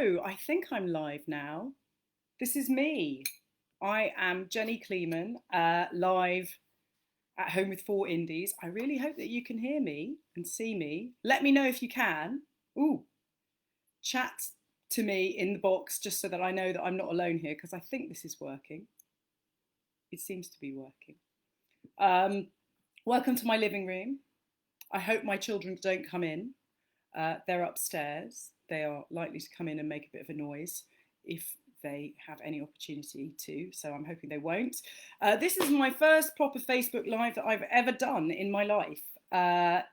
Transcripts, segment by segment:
I think I'm live now. This is me. I am Jenny Kleeman, live at home with four indies. I really hope that you can hear me and see me. Let me know if you can. Ooh, chat to me in the box just so that I know that I'm not alone here because I think this is working. It seems to be working. Welcome to my living room. I hope my children don't come in. They're upstairs. They are likely to come in and make a bit of a noise if they have any opportunity to, so I'm hoping they won't. This is my first proper Facebook Live that I've ever done in my life.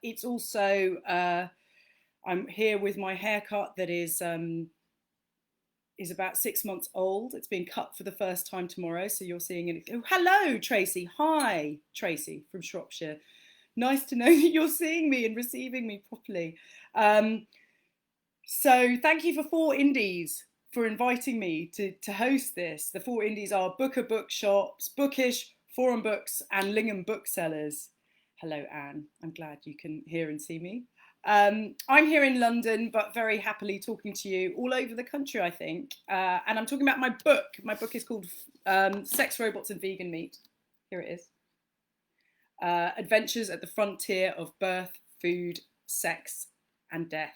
It's also, I'm here with my haircut that is about 6 months old. It's being cut for the first time tomorrow, so you're seeing it. Oh, hello, Tracy. Hi, Tracy from Shropshire. Nice to know that you're seeing me and receiving me properly. So thank you for Four Indies for inviting me to host this. The Four Indies are Booker Bookshops, Bookish, Forum Books and Lingham Booksellers. Hello, Anne. I'm glad you can hear and see me. I'm here in London, but very happily talking to you all over the country, I think. And I'm talking about my book. My book is called Sex, Robots and Vegan Meat. Here it is. Adventures at the Frontier of Birth, Food, Sex and Death.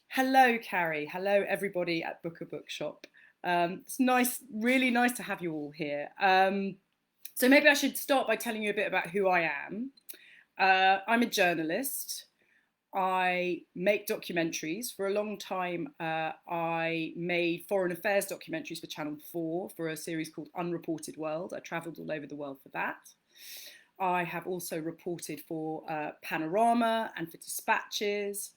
Hello, Carrie. Hello, everybody at Booker Bookshop. It's nice, really nice to have you all here. So maybe I should start by telling you a bit about who I am. I'm a journalist. I make documentaries. For a long time, I made foreign affairs documentaries for Channel 4 for a series called Unreported World. I travelled all over the world for that. I have also reported for Panorama and for Dispatches,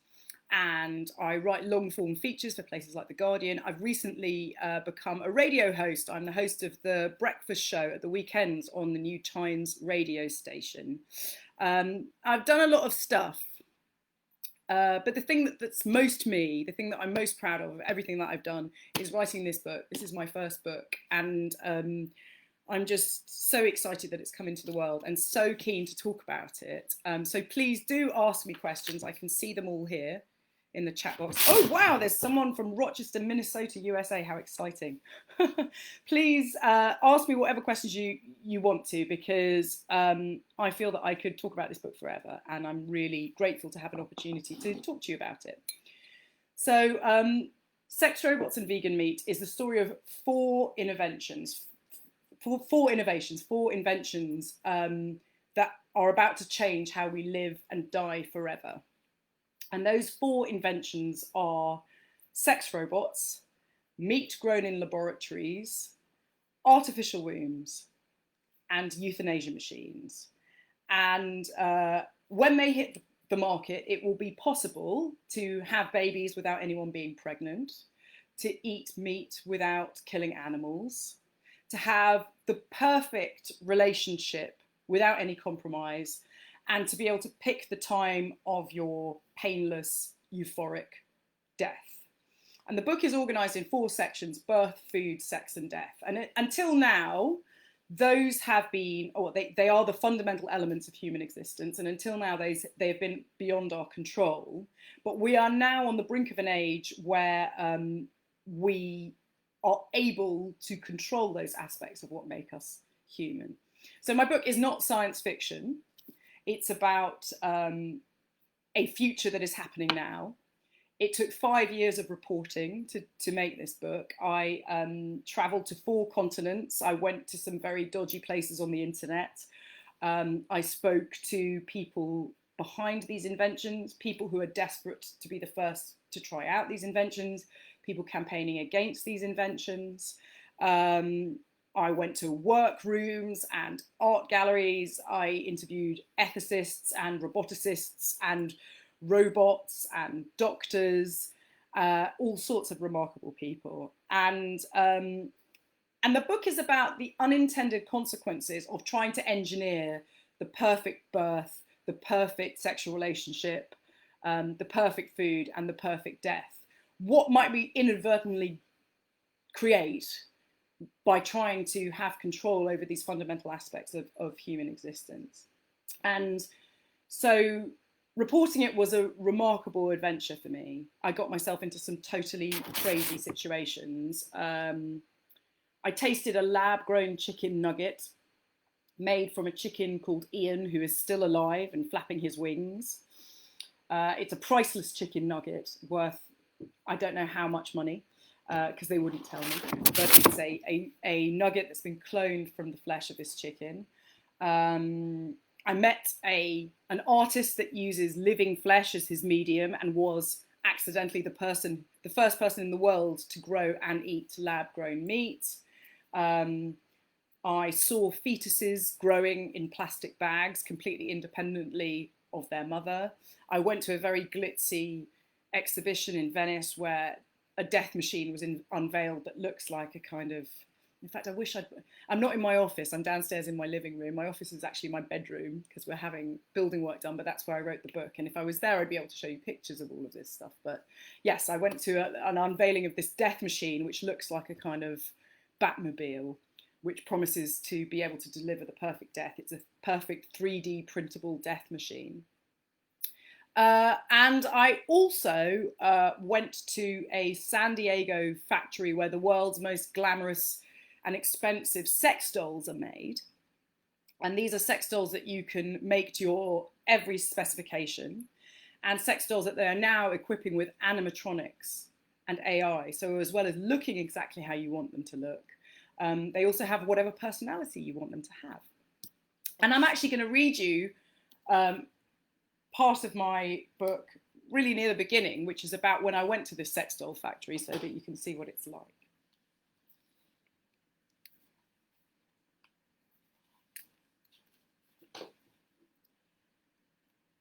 and I write long form features for places like The Guardian. I've recently become a radio host. I'm the host of the breakfast show at the weekends on the New Times radio station. I've done a lot of stuff, but the thing that's most me, the thing that I'm most proud of everything that I've done is writing this book. This is my first book, and I'm just so excited that it's come into the world and so keen to talk about it. So please do ask me questions. I can see them all here in the chat box. Oh, wow, there's someone from Rochester, Minnesota, USA. How exciting. Please ask me whatever questions you want to, because I feel that I could talk about this book forever, and I'm really grateful to have an opportunity to talk to you about it. So Sex, Robots and Vegan Meat is the story of four inventions that are about to change how we live and die forever. And those four inventions are sex robots, meat grown in laboratories, artificial wombs, and euthanasia machines. And when they hit the market, it will be possible to have babies without anyone being pregnant, to eat meat without killing animals, to have the perfect relationship without any compromise, and to be able to pick the time of your painless, euphoric death. And the book is organised in four sections: birth, food, sex and death. And until now, those have been, or they are the fundamental elements of human existence. And until now, they have been beyond our control. But we are now on the brink of an age where we are able to control those aspects of what make us human. So my book is not science fiction. It's about a future that is happening now. It took 5 years of reporting to make this book. I travelled to 4 continents. I went to some very dodgy places on the internet. I spoke to people behind these inventions, people who are desperate to be the first to try out these inventions, people campaigning against these inventions. I went to workrooms and art galleries. I interviewed ethicists and roboticists and robots and doctors, all sorts of remarkable people. And the book is about the unintended consequences of trying to engineer the perfect birth, the perfect sexual relationship, the perfect food and the perfect death. What might we inadvertently create by trying to have control over these fundamental aspects of human existence? And so Reporting it was a remarkable adventure for me. I got myself into some totally crazy situations. I tasted a lab-grown chicken nugget made from a chicken called Ian, who is still alive and flapping his wings. It's a priceless chicken nugget worth, I don't know how much money, because they wouldn't tell me, but it's a nugget that's been cloned from the flesh of this chicken. I met an artist that uses living flesh as his medium and was accidentally the first person in the world to grow and eat lab-grown meat. I saw fetuses growing in plastic bags completely independently of their mother. I went to a very glitzy exhibition in Venice where a death machine was unveiled that looks like a kind of, in fact, I'm not in my office, I'm downstairs in my living room. My office is actually my bedroom because we're having building work done, but that's where I wrote the book. And if I was there, I'd be able to show you pictures of all of this stuff. But yes, I went to an unveiling of this death machine, which looks like a kind of Batmobile, which promises to be able to deliver the perfect death. It's a perfect 3D printable death machine. And I also went to a San Diego factory where the world's most glamorous and expensive sex dolls are made. And these are sex dolls that you can make to your every specification, and sex dolls that they are now equipping with animatronics and AI. So as well as looking exactly how you want them to look, they also have whatever personality you want them to have. And I'm actually going to read you part of my book really near the beginning, which is about when I went to this sex doll factory so that you can see what it's like.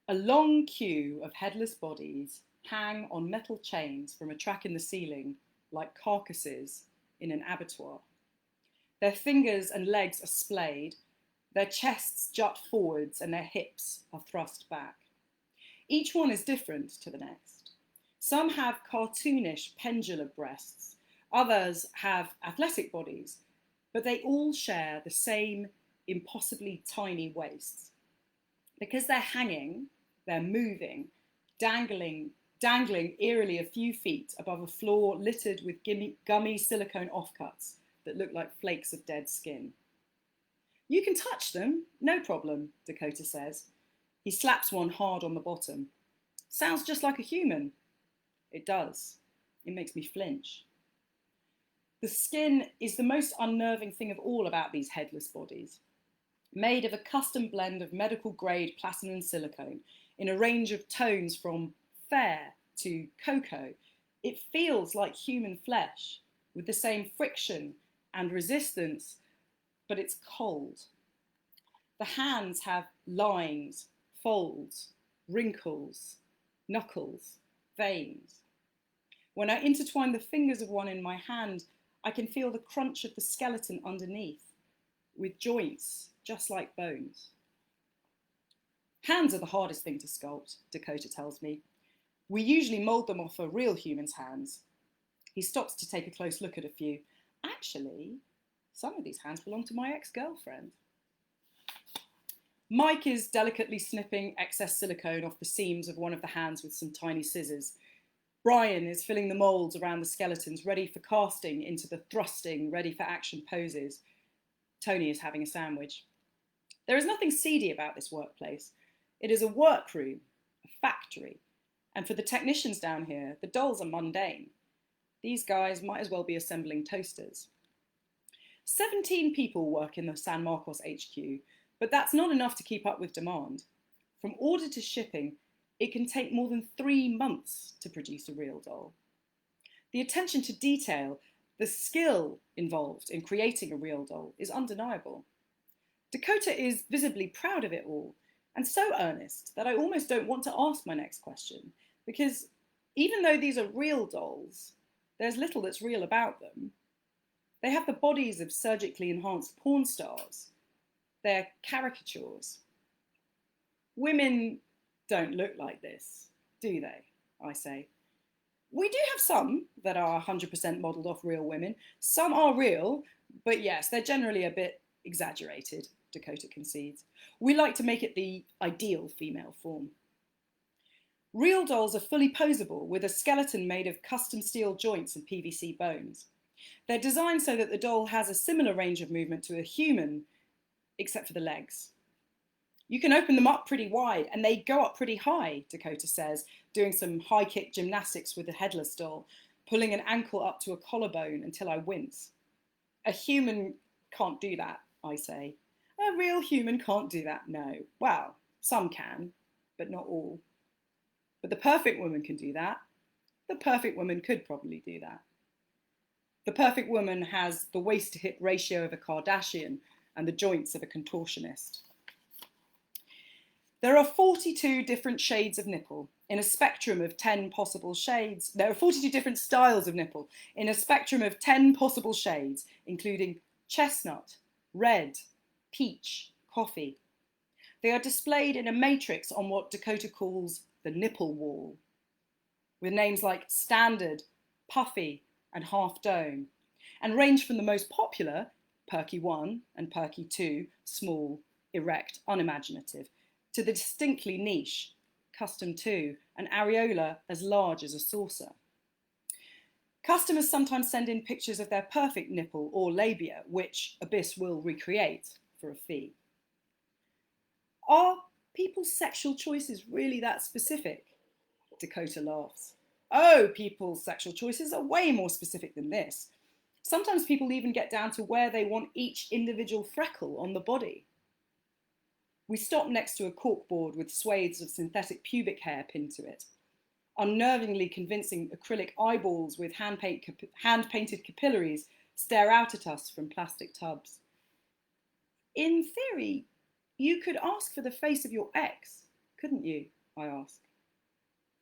A long queue of headless bodies hang on metal chains from a track in the ceiling like carcasses in an abattoir. Their fingers and legs are splayed, their chests jut forwards and their hips are thrust back. Each one is different to the next. Some have cartoonish pendular breasts, others have athletic bodies, but they all share the same impossibly tiny waists. Because they're hanging, they're moving, dangling eerily a few feet above a floor littered with gummy silicone offcuts that look like flakes of dead skin. You can touch them, no problem, Dakota says. He slaps one hard on the bottom. Sounds just like a human. It does. It makes me flinch. The skin is the most unnerving thing of all about these headless bodies. Made of a custom blend of medical grade platinum silicone in a range of tones from fair to cocoa, it feels like human flesh with the same friction and resistance, but it's cold. The hands have lines, folds, wrinkles, knuckles, veins. When I intertwine the fingers of one in my hand, I can feel the crunch of the skeleton underneath, with joints just like bones. Hands are the hardest thing to sculpt, Dakota tells me. We usually mould them off a real human's hands. He stops to take a close look at a few. Actually, some of these hands belong to my ex-girlfriend. Mike is delicately snipping excess silicone off the seams of one of the hands with some tiny scissors. Brian is filling the moulds around the skeletons, ready for casting into the thrusting, ready for action poses. Tony is having a sandwich. There is nothing seedy about this workplace. It is a workroom, a factory. And for the technicians down here, the dolls are mundane. These guys might as well be assembling toasters. 17 people work in the San Marcos HQ, but that's not enough to keep up with demand. From order to shipping, it can take more than 3 months to produce a real doll. The attention to detail, the skill involved in creating a real doll is undeniable. Dakota is visibly proud of it all, and so earnest that I almost don't want to ask my next question, because even though these are real dolls, there's little that's real about them. They have the bodies of surgically enhanced porn stars. They're caricatures. Women don't look like this, do they? I say. We do have some that are 100% modelled off real women. Some are real, but yes, they're generally a bit exaggerated, Dakota concedes. We like to make it the ideal female form. Real dolls are fully posable with a skeleton made of custom steel joints and PVC bones. They're designed so that the doll has a similar range of movement to a human, except for the legs. You can open them up pretty wide and they go up pretty high, Dakota says, doing some high kick gymnastics with the headless doll, pulling an ankle up to a collarbone until I wince. A human can't do that, I say. A real human can't do that, no. Well, some can, but not all. But the perfect woman can do that. The perfect woman could probably do that. The perfect woman has the waist to hip ratio of a Kardashian and the joints of a contortionist. There are 42 different shades of nipple in a spectrum of 10 possible shades. There are 42 different styles of nipple in a spectrum of 10 possible shades, including chestnut, red, peach, coffee. They are displayed in a matrix on what Dakota calls the nipple wall, with names like standard, puffy, and half dome, and range from the most popular, Perky 1 and Perky 2, small, erect, unimaginative, to the distinctly niche, Custom 2, an areola as large as a saucer. Customers sometimes send in pictures of their perfect nipple or labia, which Abyss will recreate for a fee. Are people's sexual choices really that specific? Dakota laughs. Oh, people's sexual choices are way more specific than this. Sometimes people even get down to where they want each individual freckle on the body. We stop next to a corkboard with swathes of synthetic pubic hair pinned to it. Unnervingly convincing acrylic eyeballs with hand-painted capillaries stare out at us from plastic tubs. In theory, you could ask for the face of your ex, couldn't you? I ask.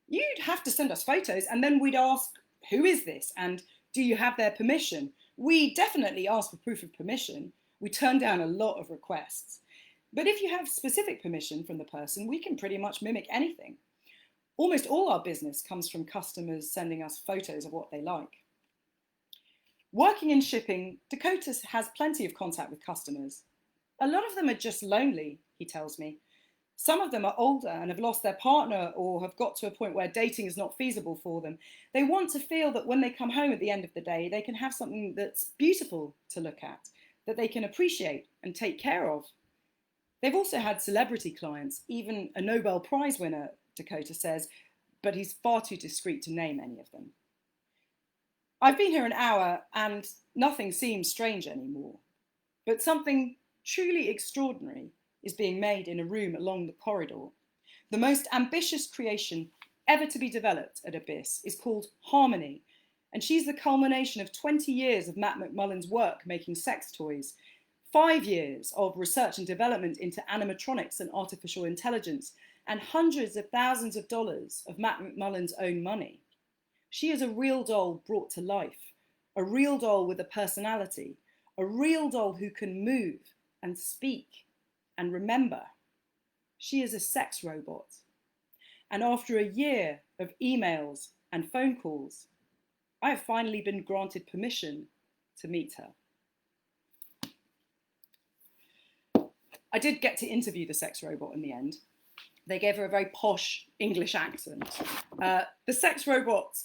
You'd have to send us photos and then we'd ask, who is this? And do you have their permission? We definitely ask for proof of permission. We turn down a lot of requests. But if you have specific permission from the person, we can pretty much mimic anything. Almost all our business comes from customers sending us photos of what they like. Working in shipping, Dakota has plenty of contact with customers. A lot of them are just lonely, he tells me. Some of them are older and have lost their partner or have got to a point where dating is not feasible for them. They want to feel that when they come home at the end of the day, they can have something that's beautiful to look at, that they can appreciate and take care of. They've also had celebrity clients, even a Nobel Prize winner, Dakota says, but he's far too discreet to name any of them. I've been here an hour and nothing seems strange anymore, but something truly extraordinary is being made in a room along the corridor. The most ambitious creation ever to be developed at Abyss is called Harmony, and she's the culmination of 20 years of Matt McMullen's work making sex toys, 5 years of research and development into animatronics and artificial intelligence, and hundreds of thousands of dollars of Matt McMullen's own money. She is a real doll brought to life, a real doll with a personality, a real doll who can move and speak and remember. She is a sex robot. And after a year of emails and phone calls, I have finally been granted permission to meet her. I did get to interview the sex robot in the end. They gave her a very posh English accent. The sex robot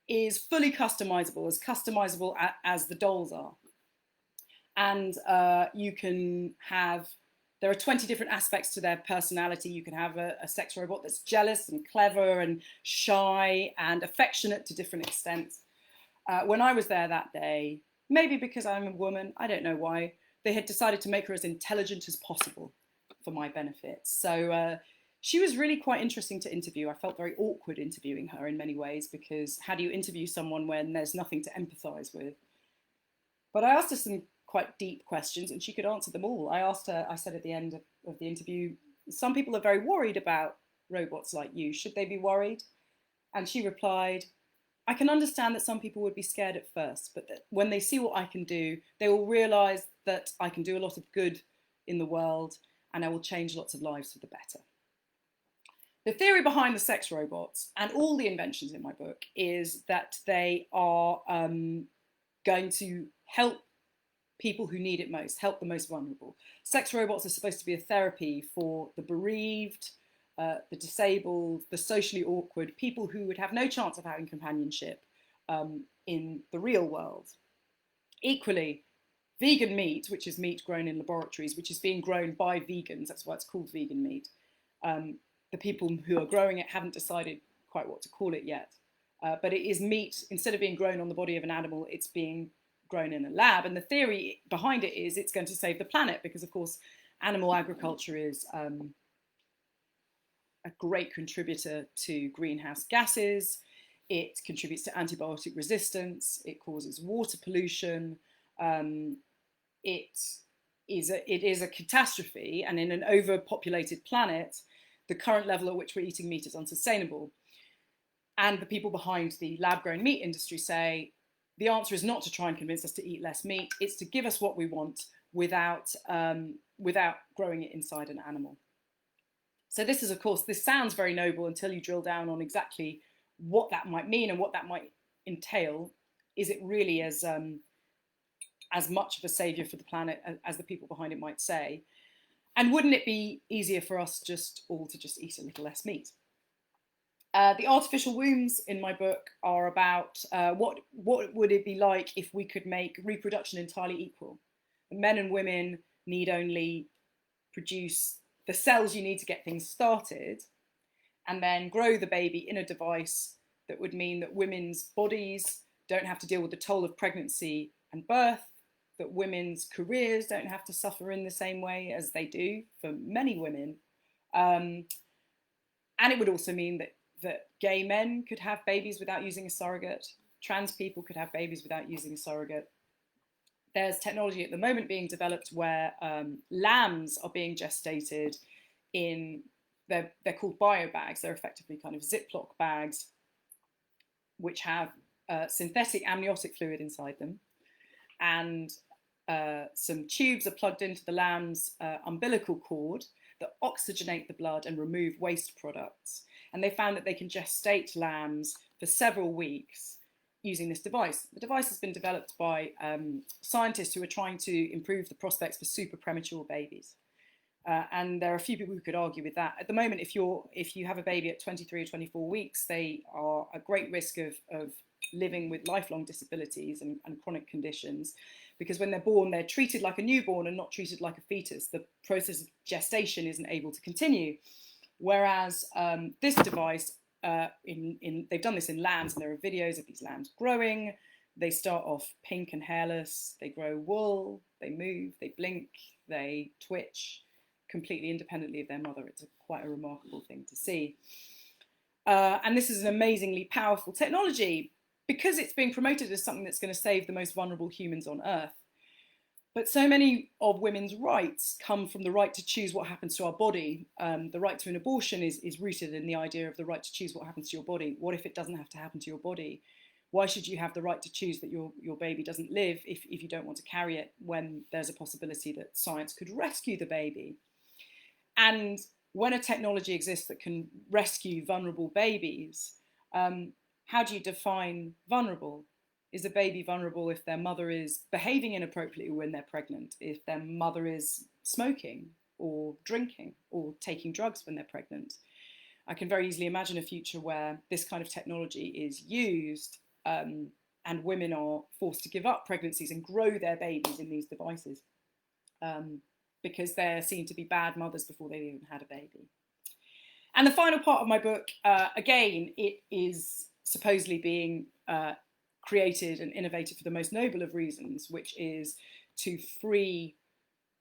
is fully customizable as the dolls are. And you can have, there are 20 different aspects to their personality. You can have a sex robot that's jealous and clever and shy and affectionate to different extents. When I was there that day, maybe because I'm a woman, I don't know why, they had decided to make her as intelligent as possible for my benefit. So she was really quite interesting to interview. I felt very awkward interviewing her in many ways because how do you interview someone when there's nothing to empathise with? But I asked her some quite deep questions and she could answer them all. I asked her, I said at the end of the interview, some people are very worried about robots like you. Should they be worried? And she replied, I can understand that some people would be scared at first, but that when they see what I can do, they will realise that I can do a lot of good in the world and I will change lots of lives for the better. The theory behind the sex robots and all the inventions in my book is that they are going to help people who need it most, help the most vulnerable. Sex robots are supposed to be a therapy for the bereaved, the disabled, the socially awkward, people who would have no chance of having companionship in the real world. Equally, vegan meat, which is meat grown in laboratories, which is being grown by vegans, that's why it's called vegan meat. The people who are growing it haven't decided quite what to call it yet. But it is meat, instead of being grown on the body of an animal, it's being grown in a lab. And the theory behind it is it's going to save the planet because, of course, animal agriculture is a great contributor to greenhouse gases. It contributes to antibiotic resistance. It causes water pollution. It is a catastrophe. And in an overpopulated planet, the current level at which we're eating meat is unsustainable. And the people behind the lab-grown meat industry say the answer is not to try and convince us to eat less meat. It's to give us what we want without growing it inside an animal. So this is, of course, this sounds very noble until you drill down on exactly what that might mean and what that might entail. Is it really as much of a saviour for the planet as the people behind it might say? And wouldn't it be easier for us just all to just eat a little less meat? The artificial wombs in my book are about what would it be like if we could make reproduction entirely equal. Men and women need only produce the cells you need to get things started, and then grow the baby in a device that would mean that women's bodies don't have to deal with the toll of pregnancy and birth, that women's careers don't have to suffer in the same way as they do for many women. And it would also mean that gay men could have babies without using a surrogate, trans people could have babies without using a surrogate. There's technology at the moment being developed where lambs are being gestated in, they're called biobags. They're effectively kind of Ziploc bags, which have synthetic amniotic fluid inside them. And some tubes are plugged into the lamb's umbilical cord that oxygenate the blood and remove waste products. And they found that they can gestate lambs for several weeks using this device. The device has been developed by scientists who are trying to improve the prospects for super premature babies. And there are a few people who could argue with that. At the moment, if you have a baby at 23 or 24 weeks, they are at great risk of living with lifelong disabilities and chronic conditions, because when they're born, they're treated like a newborn and not treated like a fetus. The process of gestation isn't able to continue. Whereas this device, they've done this in lambs, and there are videos of these lambs growing. They start off pink and hairless, they grow wool, they move, they blink, they twitch, completely independently of their mother. It's quite a remarkable thing to see. And this is an amazingly powerful technology because it's being promoted as something that's going to save the most vulnerable humans on Earth. But so many of women's rights come from the right to choose what happens to our body. The right to an abortion is rooted in the idea of the right to choose what happens to your body. What if it doesn't have to happen to your body? Why should you have the right to choose that your baby doesn't live if you don't want to carry it, when there's a possibility that science could rescue the baby? And when a technology exists that can rescue vulnerable babies, how do you define vulnerable? Is a baby vulnerable if their mother is behaving inappropriately when they're pregnant, if their mother is smoking or drinking or taking drugs when they're pregnant? I can very easily imagine a future where this kind of technology is used and women are forced to give up pregnancies and grow their babies in these devices because they're seen to be bad mothers before they've even had a baby. And the final part of my book, again, it is supposedly being created and innovated for the most noble of reasons, which is to free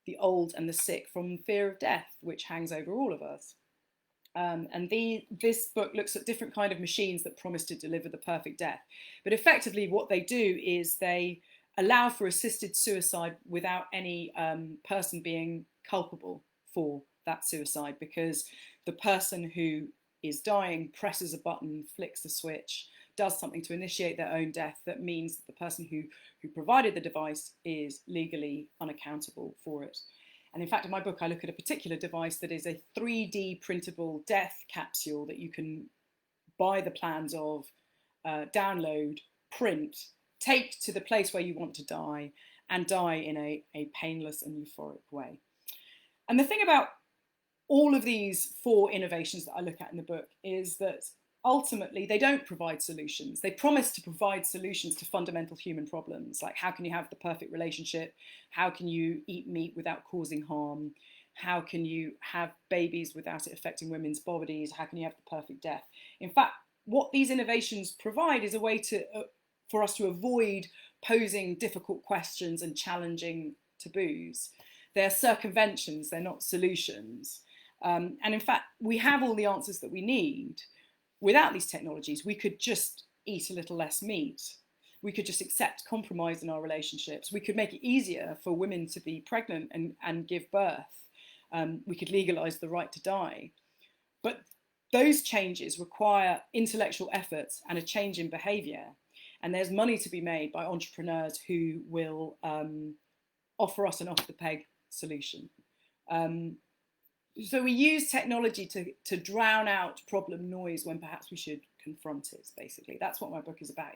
the old and the sick from fear of death, which hangs over all of us. And this book looks at different kind of machines that promise to deliver the perfect death. But effectively what they do is they allow for assisted suicide without any person being culpable for that suicide, because the person who is dying presses a button, flicks a switch, does something to initiate their own death that means that the person who provided the device is legally unaccountable for it. And in fact, in my book, I look at a particular device that is a 3D printable death capsule that you can buy the plans of, download, print, take to the place where you want to die, and die in a painless and euphoric way. And the thing about all of these 4 innovations that I look at in the book is that ultimately they don't provide solutions. They promise to provide solutions to fundamental human problems, like how can you have the perfect relationship? How can you eat meat without causing harm? How can you have babies without it affecting women's bodies? How can you have the perfect death? In fact, what these innovations provide is a way to for us to avoid posing difficult questions and challenging taboos. They're circumventions, they're not solutions. And in fact, we have all the answers that we need. Without these technologies, we could just eat a little less meat. We could just accept compromise in our relationships. We could make it easier for women to be pregnant and give birth. We could legalize the right to die. But those changes require intellectual efforts and a change in behavior. And there's money to be made by entrepreneurs who will offer us an off-the-peg solution. So we use technology to drown out problem noise when perhaps we should confront it, basically. That's what my book is about.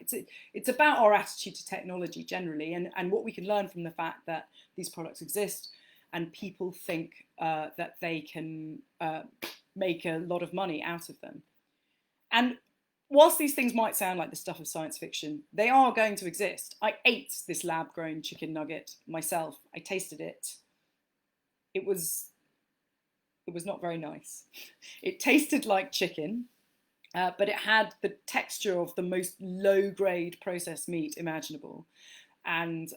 It's about our attitude to technology generally and what we can learn from the fact that these products exist and people think that they can make a lot of money out of them. And whilst these things might sound like the stuff of science fiction, they are going to exist. I ate this lab-grown chicken nugget myself. I tasted it. It was not very nice. It tasted like chicken, but it had the texture of the most low-grade processed meat imaginable. And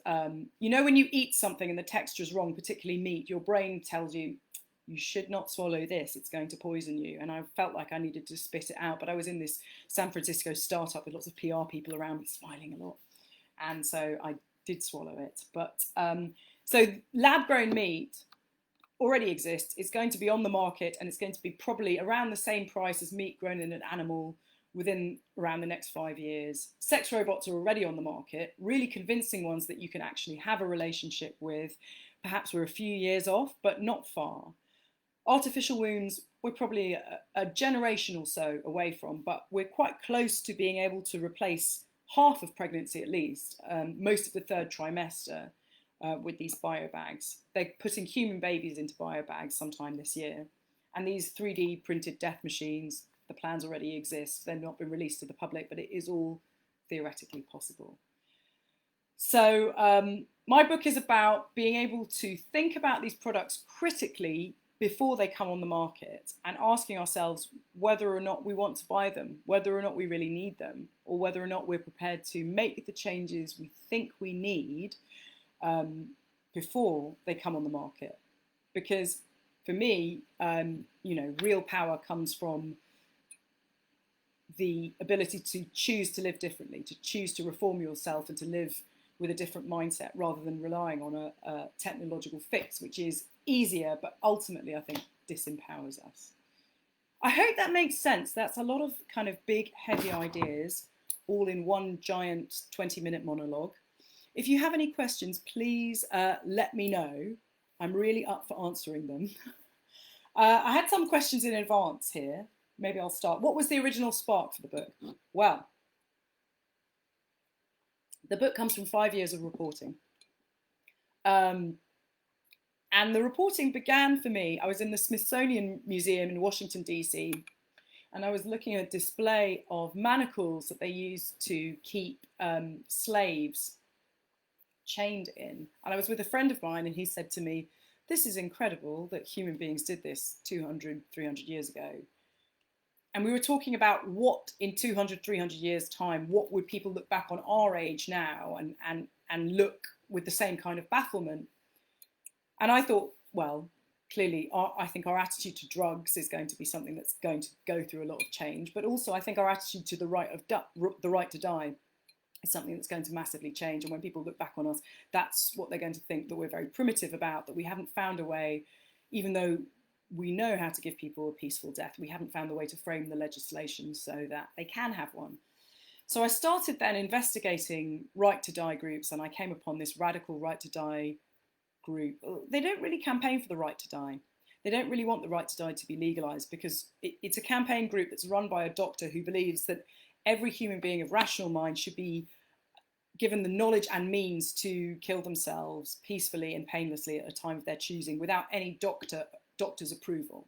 you know, when you eat something and the texture is wrong, particularly meat, your brain tells you, you should not swallow this, it's going to poison you. And I felt like I needed to spit it out, but I was in this San Francisco startup with lots of PR people around me smiling a lot. And so I did swallow it. But so lab-grown meat already exists. It's going to be on the market and it's going to be probably around the same price as meat grown in an animal within around the next 5 years. Sex robots are already on the market, really convincing ones that you can actually have a relationship with. Perhaps we're a few years off, but not far. Artificial wombs, we're probably a generation or so away from, but we're quite close to being able to replace half of pregnancy at least, most of the 3rd trimester, with these biobags. They're putting human babies into biobags sometime this year. And these 3D printed death machines, the plans already exist. They've not been released to the public, but it is all theoretically possible. So my book is about being able to think about these products critically before they come on the market and asking ourselves whether or not we want to buy them, whether or not we really need them, or whether or not we're prepared to make the changes we think we need before they come on the market. Because for me, you know, real power comes from the ability to choose to live differently, to choose to reform yourself and to live with a different mindset rather than relying on a technological fix, which is easier, but ultimately I think disempowers us. I hope that makes sense. That's a lot of kind of big, heavy ideas all in one giant 20-minute monologue. If you have any questions, please let me know. I'm really up for answering them. I had some questions in advance here. Maybe I'll start. What was the original spark for the book? Well, the book comes from 5 years of reporting. And the reporting began for me, I was in the Smithsonian Museum in Washington, DC, and I was looking at a display of manacles that they used to keep slaves chained in. And I was with a friend of mine and he said to me, this is incredible that human beings did this 200, 300 years ago. And we were talking about what in 200, 300 years time, what would people look back on our age now and look with the same kind of bafflement. And I thought, well, clearly, I think our attitude to drugs is going to be something that's going to go through a lot of change. But also, I think our attitude to the right to die is something that's going to massively change. And when people look back on us, that's what they're going to think, that we're very primitive about, that we haven't found a way, even though we know how to give people a peaceful death, we haven't found a way to frame the legislation so that they can have one. So I started then investigating right to die groups, and I came upon this radical right to die group. They don't really campaign for the right to die. They don't really want the right to die to be legalized because it's a campaign group that's run by a doctor who believes that every human being of rational mind should be given the knowledge and means to kill themselves peacefully and painlessly at a time of their choosing without any doctor's approval.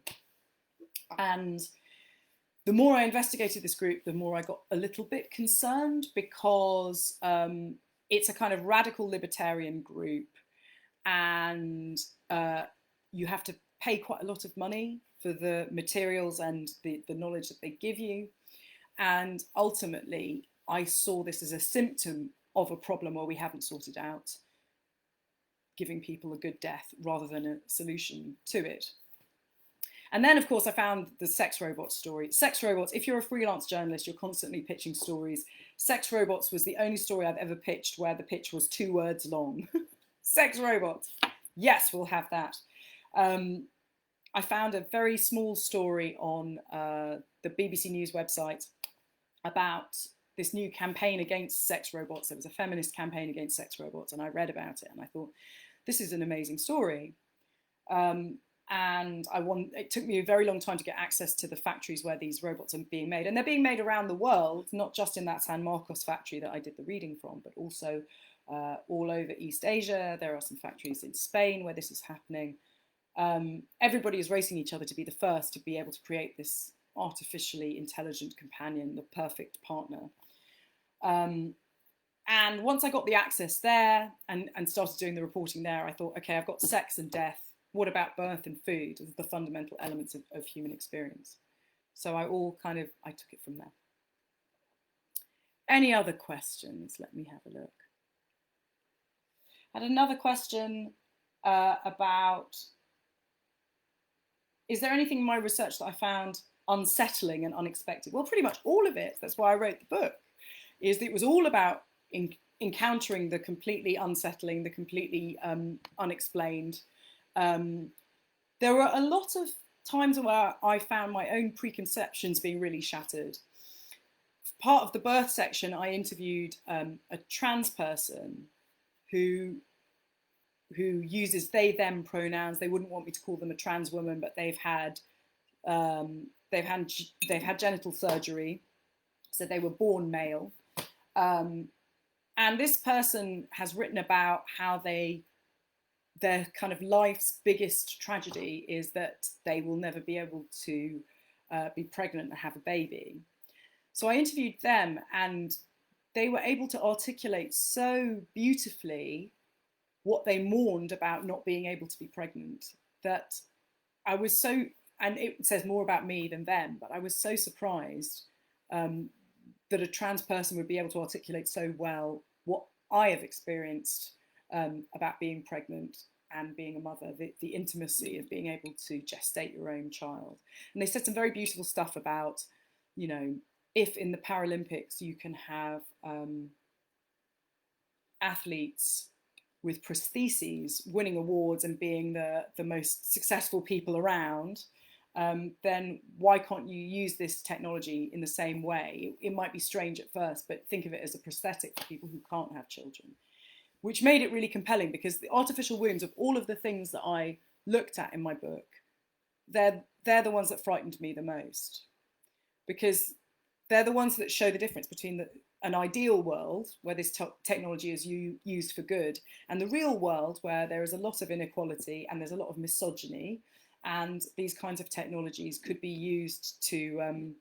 And the more I investigated this group, the more I got a little bit concerned, because it's a kind of radical libertarian group, and you have to pay quite a lot of money for the materials and the knowledge that they give you. And ultimately, I saw this as a symptom of a problem where we haven't sorted out giving people a good death rather than a solution to it. And then, of course, I found the sex robots story. Sex robots, if you're a freelance journalist, you're constantly pitching stories. Sex robots was the only story I've ever pitched where the pitch was 2 words long. Sex robots. Yes, we'll have that. I found a very small story on the BBC News website about this new campaign against sex robots. There was a feminist campaign against sex robots, and I read about it and I thought, this is an amazing story. And it took me a very long time to get access to the factories where these robots are being made. And they're being made around the world, not just in that San Marcos factory that I did the reading from, but also all over East Asia. There are some factories in Spain where this is happening. Everybody is racing each other to be the first to be able to create this artificially intelligent companion, the perfect partner. And once I got the access there and started doing the reporting there, I thought, okay, I've got sex and death. What about birth and food as the fundamental elements of human experience? So I took it from there. Any other questions? Let me have a look. I had another question about, is there anything in my research that I found unsettling and unexpected? Well, pretty much all of it. That's why I wrote the book, is that it was all about encountering the completely unsettling, the completely unexplained. There were a lot of times where I found my own preconceptions being really shattered. Part of the birth section, I interviewed a trans person who uses they them pronouns. They wouldn't want me to call them a trans woman, but they've had genital surgery, so they were born male. And this person has written about how their kind of life's biggest tragedy is that they will never be able to be pregnant and have a baby. So I interviewed them, and they were able to articulate so beautifully what they mourned about not being able to be pregnant, that I was so, and it says more about me than them, but I was so surprised that a trans person would be able to articulate so well what I have experienced about being pregnant and being a mother, the intimacy of being able to gestate your own child. And they said some very beautiful stuff about, you know, if in the Paralympics you can have athletes with prostheses winning awards and being the most successful people around, then why can't you use this technology in the same way? It might be strange at first, but think of it as a prosthetic for people who can't have children, which made it really compelling, because the artificial wombs, of all of the things that I looked at in my book, they're the ones that frightened me the most, because they're the ones that show the difference between an ideal world where this technology is used for good, and the real world where there is a lot of inequality and there's a lot of misogyny, and these kinds of technologies could be used to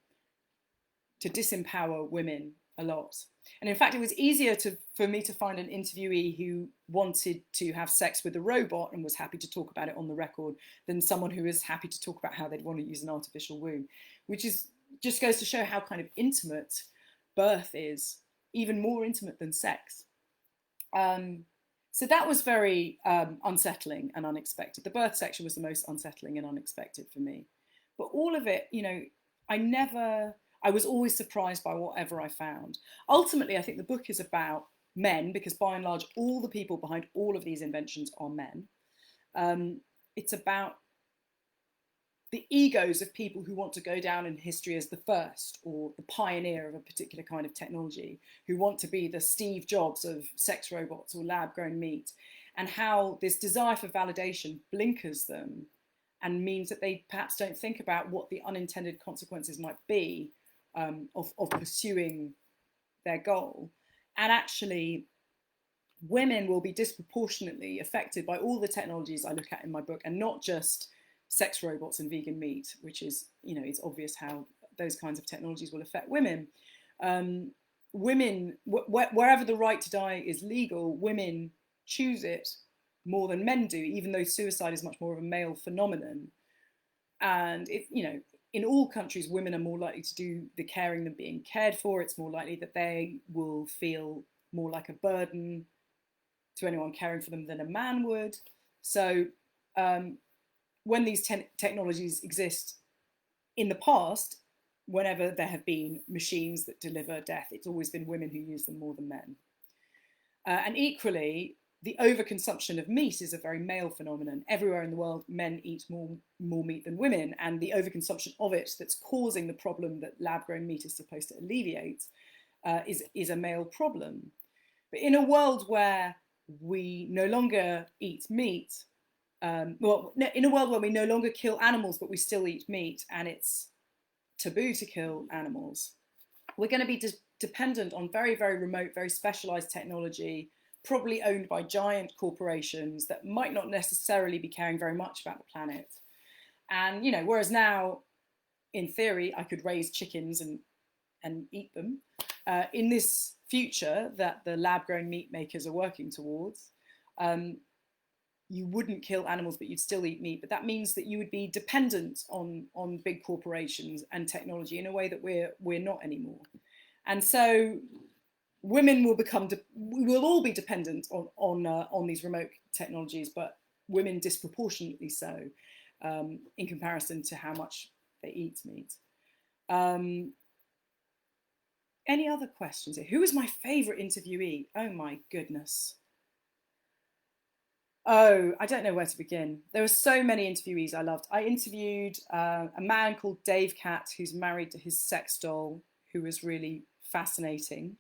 disempower women a lot. And in fact, it was easier for me to find an interviewee who wanted to have sex with a robot and was happy to talk about it on the record than someone who is happy to talk about how they'd want to use an artificial womb, which just goes to show how kind of intimate birth is, even more intimate than sex. So that was very unsettling and unexpected. The birth section was the most unsettling and unexpected for me. But all of it, you know, I was always surprised by whatever I found. Ultimately, I think the book is about men, because by and large, all the people behind all of these inventions are men. It's about the egos of people who want to go down in history as the first or the pioneer of a particular kind of technology, who want to be the Steve Jobs of sex robots or lab-grown meat, and how this desire for validation blinkers them and means that they perhaps don't think about what the unintended consequences might be of pursuing their goal. And actually, women will be disproportionately affected by all the technologies I look at in my book, and not just sex robots and vegan meat, which is, it's obvious how those kinds of technologies will affect women. Women, wherever the right to die is legal, women choose it more than men do, even though suicide is much more of a male phenomenon. And in all countries, women are more likely to do the caring than being cared for. It's more likely that they will feel more like a burden to anyone caring for them than a man would. So when these technologies exist in the past, whenever there have been machines that deliver death, it's always been women who use them more than men. And equally, the overconsumption of meat is a very male phenomenon. Everywhere in the world, men eat more meat than women, and the overconsumption of it that's causing the problem that lab-grown meat is supposed to alleviate is a male problem. But in a world where we no longer eat meat, in a world where we no longer kill animals, but we still eat meat, and it's taboo to kill animals, we're going to be dependent on very, very remote, very specialized technology, probably owned by giant corporations that might not necessarily be caring very much about the planet. And, whereas now, in theory, I could raise chickens and eat them, in this future that the lab-grown meat makers are working towards, you wouldn't kill animals, but you'd still eat meat. But that means that you would be dependent on big corporations and technology in a way that we're not anymore. And so women will all be dependent on these remote technologies, but women disproportionately so in comparison to how much they eat meat. Any other questions here? Who was my favorite interviewee? Oh my goodness. Oh, I don't know where to begin. There were so many interviewees I loved. I interviewed a man called Dave Catt, who's married to his sex doll, who was really fascinating.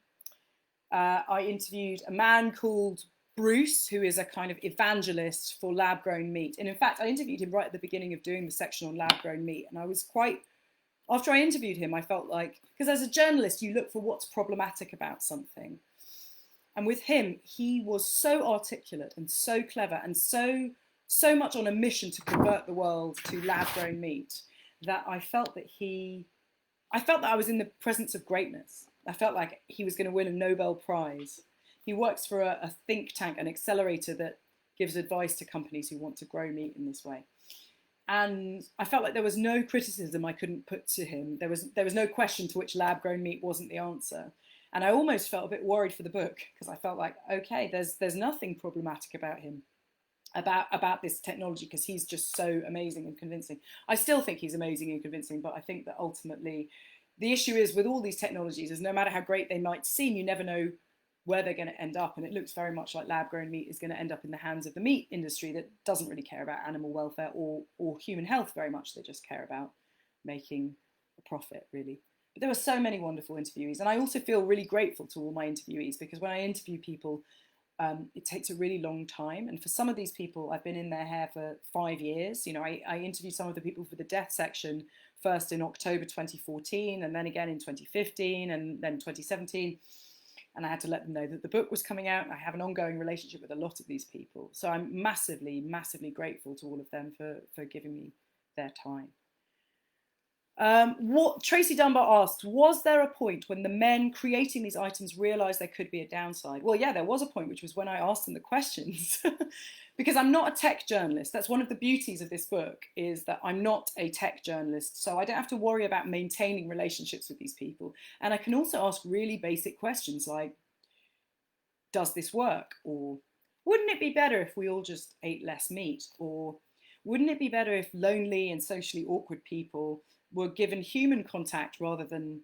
I interviewed a man called Bruce, who is a kind of evangelist for lab-grown meat. And in fact, I interviewed him right at the beginning of doing the section on lab-grown meat. And I was after I interviewed him, I felt like, because as a journalist, you look for what's problematic about something. And with him, he was so articulate and so clever and so much on a mission to convert the world to lab-grown meat that I felt that I was in the presence of greatness. I felt like he was going to win a Nobel Prize. He works for a think tank, an accelerator that gives advice to companies who want to grow meat in this way. And I felt like there was no criticism I couldn't put to him. There was no question to which lab-grown meat wasn't the answer. And I almost felt a bit worried for the book, because I felt like, okay, there's nothing problematic about him, about this technology, because he's just so amazing and convincing. I still think he's amazing and convincing, but I think that ultimately the issue is with all these technologies is no matter how great they might seem, you never know where they're going to end up. And it looks very much like lab-grown meat is going to end up in the hands of the meat industry that doesn't really care about animal welfare or human health very much. They just care about making a profit, really. But there were so many wonderful interviewees. And I also feel really grateful to all my interviewees, because when I interview people, it takes a really long time. And for some of these people, I've been in their hair for 5 years. I interviewed some of the people for the death section first in October 2014, and then again in 2015, and then 2017. And I had to let them know that the book was coming out. I have an ongoing relationship with a lot of these people. So I'm massively, massively grateful to all of them for giving me their time. What Tracy Dunbar asked, was there a point when the men creating these items realized there could be a downside? Well, yeah, there was a point, which was when I asked them the questions. Because I'm not a tech journalist. That's one of the beauties of this book, is that I'm not a tech journalist. So I don't have to worry about maintaining relationships with these people. And I can also ask really basic questions like, does this work? Or wouldn't it be better if we all just ate less meat? Or wouldn't it be better if lonely and socially awkward people were given human contact rather than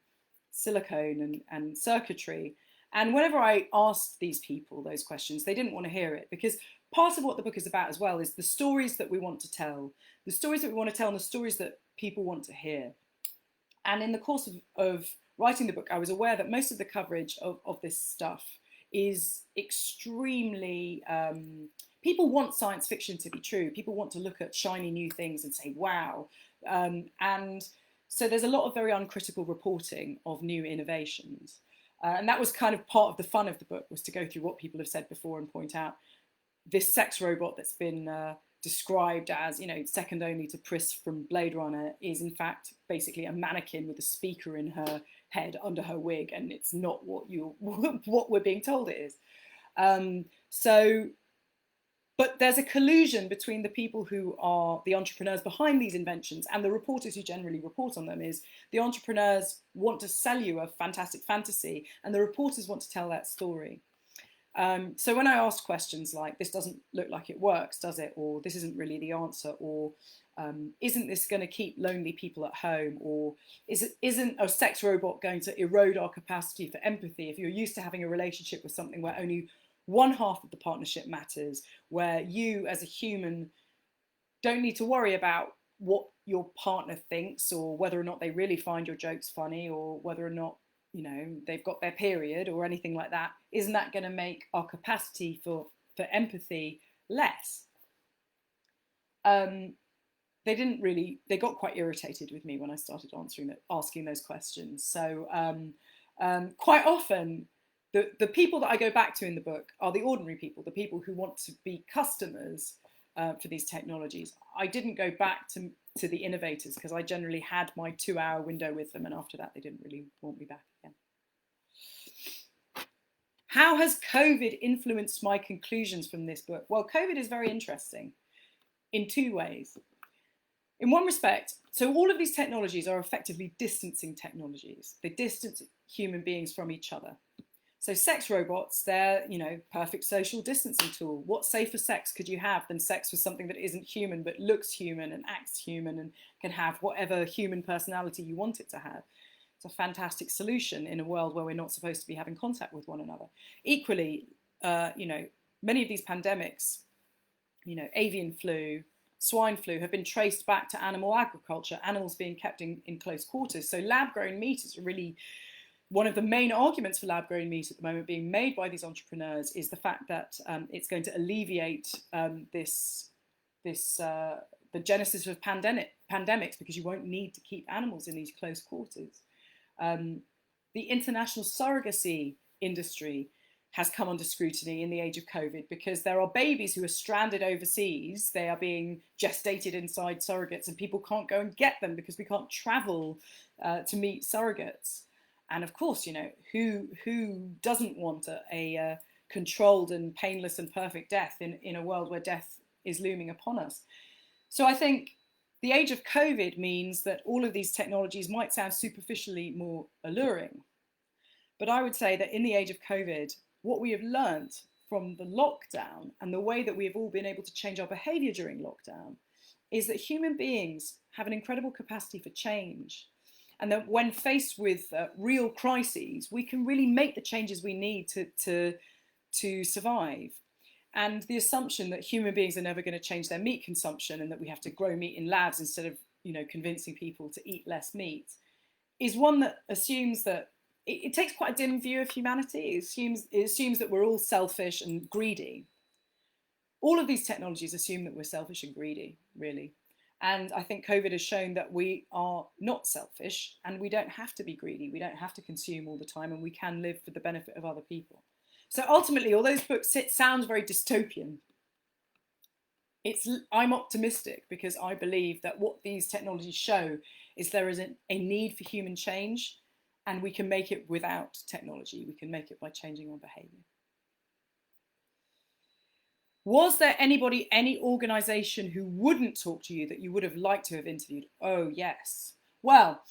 silicone and circuitry? And whenever I asked these people those questions, they didn't want to hear it, because part of what the book is about as well is the stories that we want to tell, and the stories that people want to hear. And in the course of writing the book, I was aware that most of the coverage of this stuff is extremely, people want science fiction to be true. People want to look at shiny new things and say, wow. And so there's a lot of very uncritical reporting of new innovations. And that was kind of part of the fun of the book, was to go through what people have said before and point out this sex robot that's been described as, you know, second only to Pris from Blade Runner, is in fact basically a mannequin with a speaker in her head under her wig, and it's not what what we're being told it is. But there's a collusion between the people who are the entrepreneurs behind these inventions and the reporters who generally report on them. Is the entrepreneurs want to sell you a fantastic fantasy, and the reporters want to tell that story. So when I ask questions like, this doesn't look like it works, does it? Or this isn't really the answer, or isn't this going to keep lonely people at home? Or isn't a sex robot going to erode our capacity for empathy? If you're used to having a relationship with something where only one half of the partnership matters, where you as a human don't need to worry about what your partner thinks, or whether or not they really find your jokes funny, or whether or not, you know, they've got their period or anything like that, isn't that going to make our capacity for empathy less? They got quite irritated with me when I started asking those questions. So quite often, the people that I go back to in the book are the ordinary people, the people who want to be customers for these technologies. I didn't go back to the innovators because I generally had my 2-hour window with them, and after that they didn't really want me back again. How has COVID influenced my conclusions from this book? Well, COVID is very interesting in 2 ways. In one respect, so all of these technologies are effectively distancing technologies. They distance human beings from each other. So sex robots, they're, you know, perfect social distancing tool. What safer sex could you have than sex with something that isn't human but looks human and acts human and can have whatever human personality you want it to have? It's a fantastic solution in a world where we're not supposed to be having contact with one another. Equally, you know, many of these pandemics, you know, avian flu, swine flu, have been traced back to animal agriculture, animals being kept in close quarters. So lab-grown meat is really one of the main arguments for lab-grown meat at the moment being made by these entrepreneurs, is the fact that it's going to alleviate the genesis of pandemics, because you won't need to keep animals in these close quarters. The international surrogacy industry has come under scrutiny in the age of COVID, because there are babies who are stranded overseas. They are being gestated inside surrogates, and people can't go and get them because we can't travel to meet surrogates. And of course, you know, who doesn't want a controlled and painless and perfect death in a world where death is looming upon us? So I think the age of COVID means that all of these technologies might sound superficially more alluring. But I would say that in the age of COVID, what we have learned from the lockdown and the way that we have all been able to change our behavior during lockdown is that human beings have an incredible capacity for change. And that when faced with real crises, we can really make the changes we need to survive. And the assumption that human beings are never going to change their meat consumption, and that we have to grow meat in labs instead of, you know, convincing people to eat less meat, is one that assumes that it takes quite a dim view of humanity. It assumes that we're all selfish and greedy. All of these technologies assume that we're selfish and greedy, really. And I think COVID has shown that we are not selfish, and we don't have to be greedy. We don't have to consume all the time, and we can live for the benefit of other people. So ultimately, although this book sounds very dystopian, I'm optimistic, because I believe that what these technologies show is there is a need for human change, and we can make it without technology. We can make it by changing our behaviour. Was there anybody, any organisation who wouldn't talk to you that you would have liked to have interviewed? Oh, yes. Well,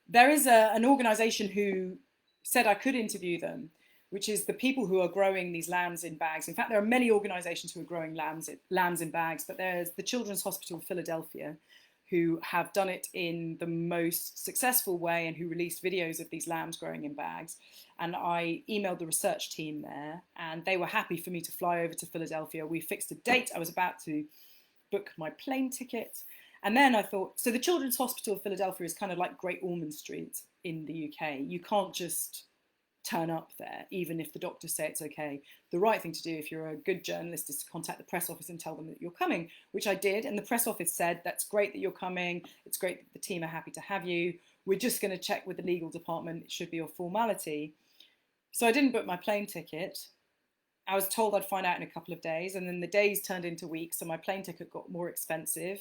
there is an organisation who said I could interview them, which is the people who are growing these lambs in bags. In fact, there are many organisations who are growing lambs in bags, but there's the Children's Hospital of Philadelphia, who have done it in the most successful way and who released videos of these lambs growing in bags. And I emailed the research team there, and they were happy for me to fly over to Philadelphia. We fixed a date. I was about to book my plane ticket. And then I thought, so the Children's Hospital of Philadelphia is kind of like Great Ormond Street in the UK. You can't just turn up there, even if the doctors say it's okay. The right thing to do, if you're a good journalist, is to contact the press office and tell them that you're coming, which I did. And the press office said, that's great that you're coming. It's great that the team are happy to have you. We're just going to check with the legal department. It should be a formality. So I didn't book my plane ticket. I was told I'd find out in a couple of days, and then the days turned into weeks, so my plane ticket got more expensive,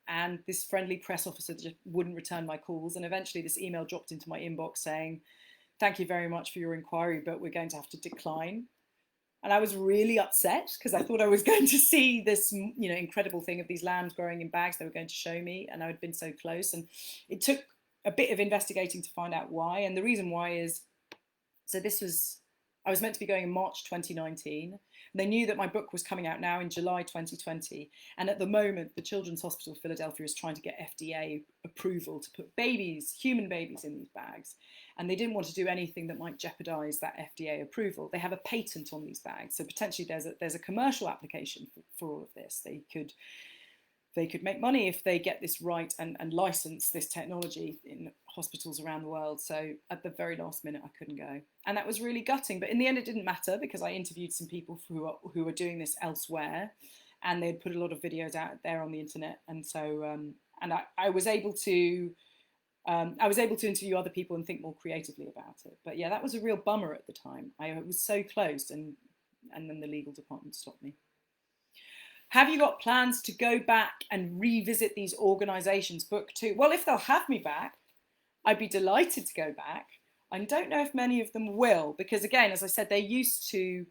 and this friendly press officer just wouldn't return my calls, and eventually this email dropped into my inbox saying, "Thank you very much for your inquiry, but we're going to have to decline." And I was really upset because I thought I was going to see this, incredible thing of these lambs growing in bags they were going to show me, and I had been so close. And it took a bit of investigating to find out why. And the reason why is, I was meant to be going in March 2019. And they knew that my book was coming out now in July 2020. And at the moment, the Children's Hospital of Philadelphia is trying to get FDA approval to put human babies in these bags. And they didn't want to do anything that might jeopardize that FDA approval. They have a patent on these bags. So potentially there's a commercial application for all of this. They could make money if they get this right and license this technology in hospitals around the world. So at the very last minute, I couldn't go. And that was really gutting. But in the end, it didn't matter because I interviewed some people who were doing this elsewhere, and they'd put a lot of videos out there on the internet. And so, I was able to interview other people and think more creatively about it. But yeah, that was a real bummer at the time. I was so close, and then the legal department stopped me. Have you got plans to go back and revisit these organisations, book 2? Well, if they'll have me back, I'd be delighted to go back. I don't know if many of them will, because again, as I said, they're used to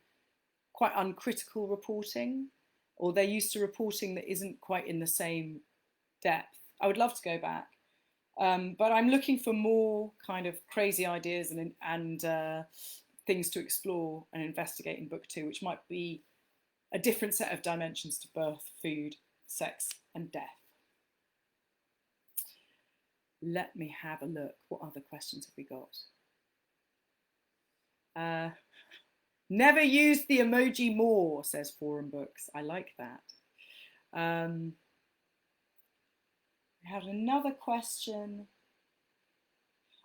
quite uncritical reporting, or they're used to reporting that isn't quite in the same depth. I would love to go back, but I'm looking for more kind of crazy ideas and things to explore and investigate in book 2, which might be a different set of dimensions to birth, food, sex, and death. Let me have a look. What other questions have we got? Never use the emoji more, says Forum Books. I like that. We have another question.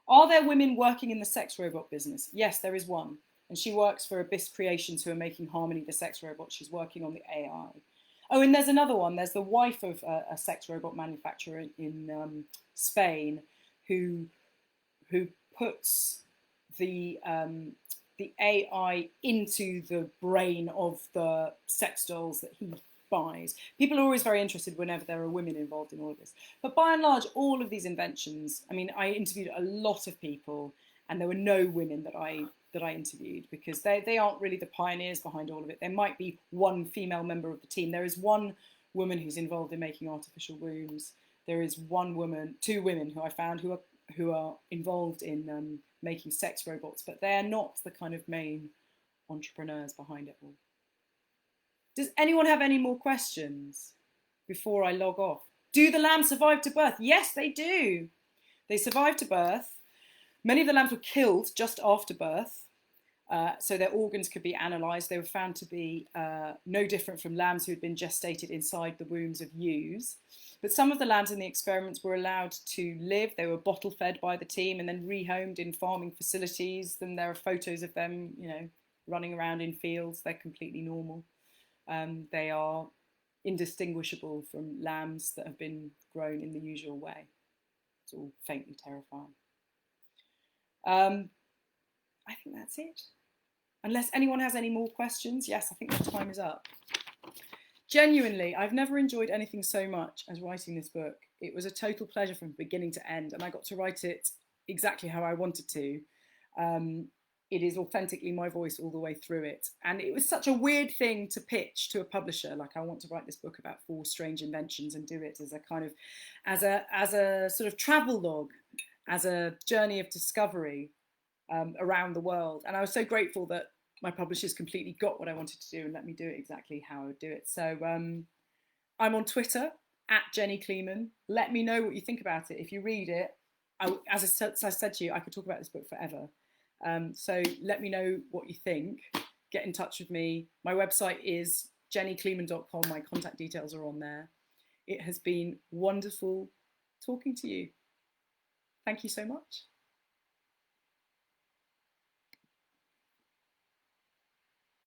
Are there women working in the sex robot business? Yes, there is one. And she works for Abyss Creations, who are making Harmony, the sex robot. She's working on the AI. Oh, and there's another one. There's the wife of a sex robot manufacturer in Spain who puts the AI into the brain of the sex dolls that he buys. People are always very interested whenever there are women involved in all of this. But by and large, all of these inventions, I mean, I interviewed a lot of people, and there were no women that I interviewed, because they aren't really the pioneers behind all of it. There might be one female member of the team. There is one woman who's involved in making artificial wombs. There is two women who I found who are involved in making sex robots, but they're not the kind of main entrepreneurs behind it all. Does anyone have any more questions before I log off? Do the lambs survive to birth? Yes, they do. They survive to birth. Many of the lambs were killed just after birth, so their organs could be analysed. They were found to be no different from lambs who had been gestated inside the wombs of ewes. But some of the lambs in the experiments were allowed to live. They were bottle fed by the team and then rehomed in farming facilities. Then there are photos of them, running around in fields. They're completely normal. They are indistinguishable from lambs that have been grown in the usual way. It's all faintly terrifying. I think that's it. Unless anyone has any more questions. Yes, I think the time is up. Genuinely, I've never enjoyed anything so much as writing this book. It was a total pleasure from beginning to end, and I got to write it exactly how I wanted to. It is authentically my voice all the way through it. And it was such a weird thing to pitch to a publisher. Like, I want to write this book about 4 strange inventions and do it as a kind of, as a sort of travel log, as a journey of discovery around the world. And I was so grateful that my publishers completely got what I wanted to do and let me do it exactly how I would do it. So I'm on Twitter, @Jenny Kleeman. Let me know what you think about it. If you read it, as I said to you, I could talk about this book forever. So let me know what you think. Get in touch with me. My website is jennykleeman.com. My contact details are on there. It has been wonderful talking to you. Thank you so much.